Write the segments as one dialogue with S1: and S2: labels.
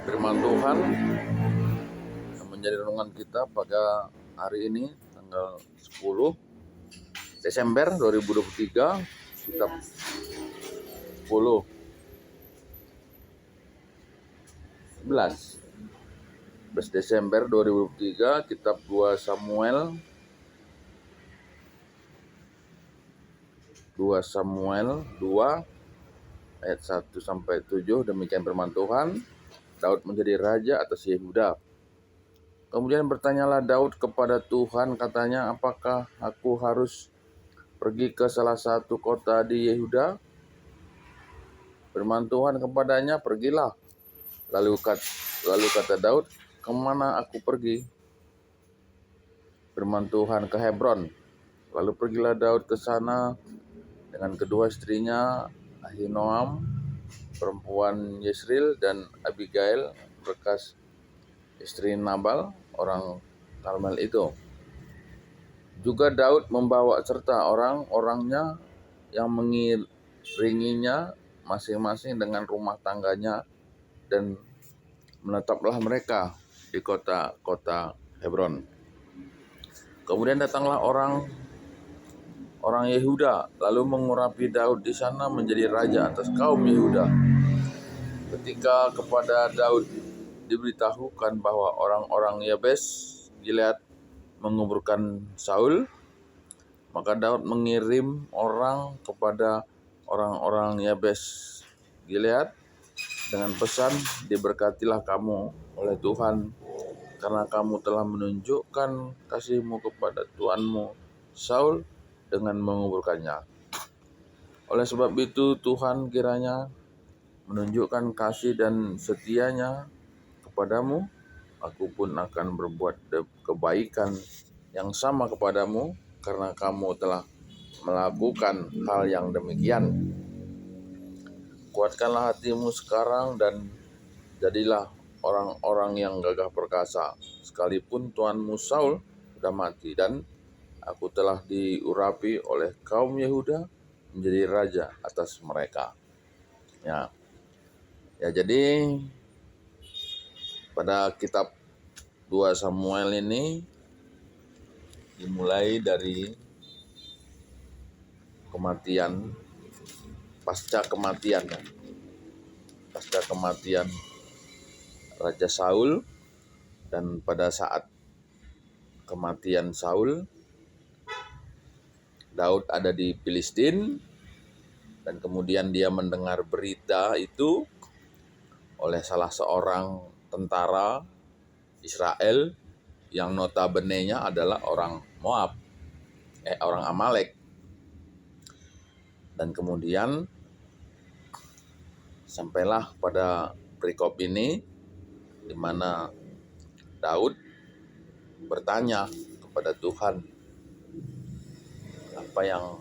S1: firman Tuhan yang menjadi renungan kita pada hari ini tanggal 10 Desember 2023, kitab 11 Desember 2023, kitab 2 Samuel 2 ayat 1 sampai 7. Demikian firman Tuhan. Daud menjadi raja atas Yehuda. Kemudian bertanyalah Daud kepada Tuhan, katanya, apakah aku harus pergi ke salah satu kota di Yehuda? Firman Tuhan kepadanya, pergilah. Lalu kata Daud, kemana aku pergi? Firman Tuhan, ke Hebron. Lalu pergilah Daud ke sana dengan kedua istrinya, Ahinoam, perempuan Yesril, dan Abigail, bekas istri Nabal, orang Karmel itu. Juga Daud membawa serta orang-orangnya yang mengiringinya masing-masing dengan rumah tangganya, dan menetaplah mereka di kota-kota Hebron. Kemudian datanglah orang Yehuda, lalu mengurapi Daud di sana menjadi raja atas kaum Yehuda. Ketika kepada Daud diberitahukan bahwa orang-orang Yabes Gilead menguburkan Saul, maka Daud mengirim orang kepada orang-orang Yabes Gilead dengan pesan, diberkatilah kamu oleh Tuhan karena kamu telah menunjukkan kasihmu kepada tuanmu Saul dengan menguburkannya. Oleh sebab itu Tuhan kiranya menunjukkan kasih dan setianya kepadamu. Aku pun akan berbuat kebaikan yang sama kepadamu karena kamu telah melakukan hal yang demikian. Kuatkanlah hatimu sekarang dan jadilah orang-orang yang gagah perkasa, sekalipun tuanmu Saul sudah mati dan aku telah diurapi oleh kaum Yehuda menjadi raja atas mereka. Ya, jadi pada kitab 2 Samuel ini dimulai dari pasca kematian Raja Saul, dan pada saat kematian Saul, Daud ada di Filistin, dan kemudian dia mendengar berita itu oleh salah seorang tentara Israel yang notabene-nya adalah orang Moab, orang Amalek. Dan kemudian sampailah pada perikop ini di mana Daud bertanya kepada Tuhan apa yang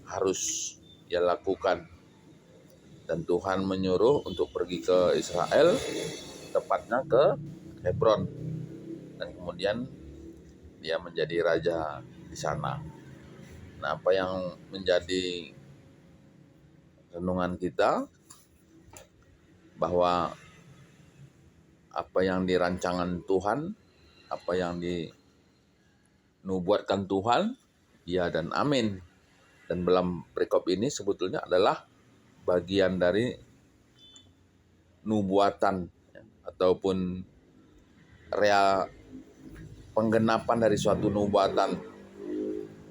S1: harus ia lakukan, dan Tuhan menyuruh untuk pergi ke Israel, tepatnya ke Hebron, dan kemudian dia menjadi raja di sana. Nah, apa yang menjadi renungan kita, bahwa apa yang dirancangan Tuhan, apa yang dinubuatkan Tuhan, ya dan amin. Dan dalam perikop ini sebetulnya adalah bagian dari nubuatan, ataupun penggenapan dari suatu nubuatan,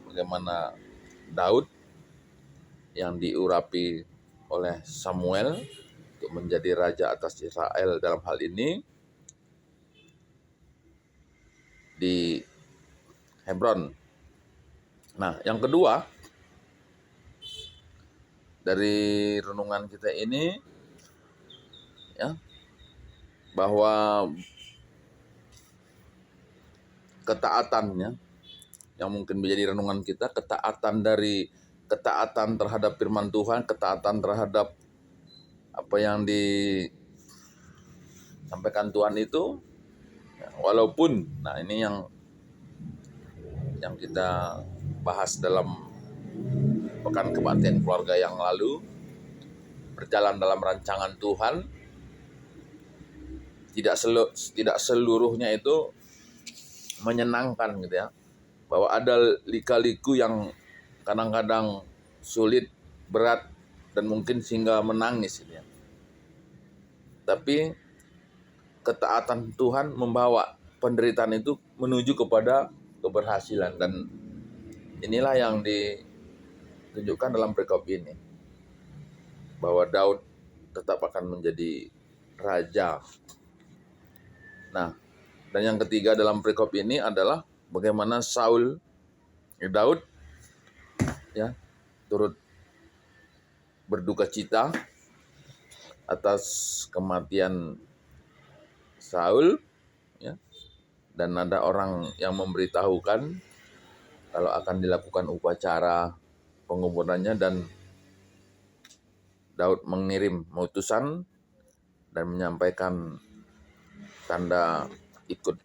S1: bagaimana Daud yang diurapi oleh Samuel untuk menjadi raja atas Israel dalam hal ini di Hebron. Nah, yang kedua dari renungan kita ini, ya, bahwa ketaatannya yang mungkin menjadi renungan kita, ketaatan terhadap firman Tuhan, ketaatan terhadap apa yang disampaikan Tuhan itu, ya, walaupun, nah ini yang kita bahas dalam pekan kebaktian keluarga yang lalu, berjalan dalam rancangan Tuhan, tidak seluruhnya itu menyenangkan gitu ya. Bahwa ada lika-liku yang kadang-kadang sulit, berat, dan mungkin sehingga menangis gitu ya. Tapi ketaatan Tuhan membawa penderitaan itu menuju kepada keberhasilan, dan inilah yang ditunjukkan dalam perikop ini, bahwa Daud tetap akan menjadi raja. Nah, dan yang ketiga dalam perikop ini adalah bagaimana Daud ya turut berduka cita atas kematian Saul ya, dan ada orang yang memberitahukan kalau akan dilakukan upacara penguburannya, dan Daud mengirim utusan dan menyampaikan tanda ikut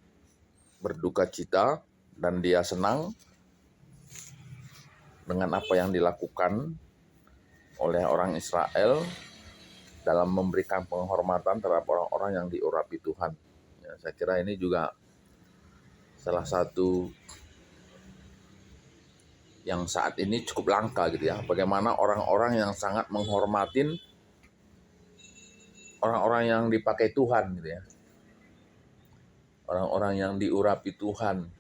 S1: berduka cita, dan dia senang dengan apa yang dilakukan oleh orang Israel dalam memberikan penghormatan terhadap orang-orang yang diurapi Tuhan. Ya, saya kira ini juga salah satu yang saat ini cukup langka gitu ya. Bagaimana orang-orang yang sangat menghormatin orang-orang yang dipakai Tuhan gitu ya. Orang-orang yang diurapi Tuhan.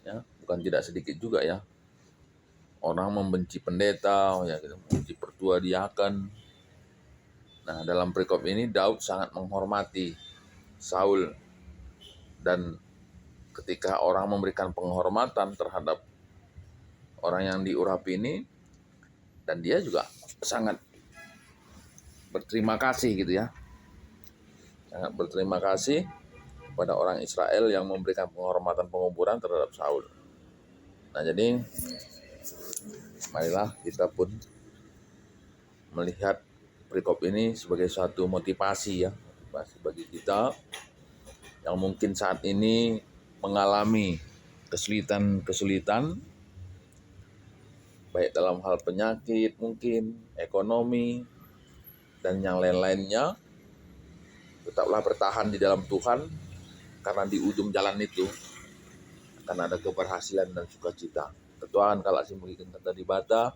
S1: Ya, bukan tidak sedikit juga ya. Orang membenci pendeta, ya gitu, membenci pertua diaken. Nah, dalam perikop ini Daud sangat menghormati Saul, dan ketika orang memberikan penghormatan terhadap orang yang diurapi ini, dan dia juga sangat berterima kasih gitu ya. Sangat berterima kasih kepada orang Israel yang memberikan penghormatan penguburan terhadap Saul. Nah, jadi marilah kita pun melihat perikop ini sebagai suatu motivasi ya, motivasi bagi kita yang mungkin saat ini mengalami kesulitan baik dalam hal penyakit, mungkin ekonomi, dan yang lain-lainnya. Tetaplah bertahan di dalam Tuhan, karena di ujung jalan itu akan ada keberhasilan dan sukacita. Tuhan kalau mungkin kata di bata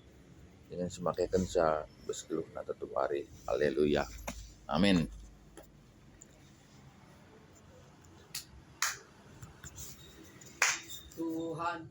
S1: dengan semakin sa berseluruh nata tu hari. Haleluya. Amin. Tuhan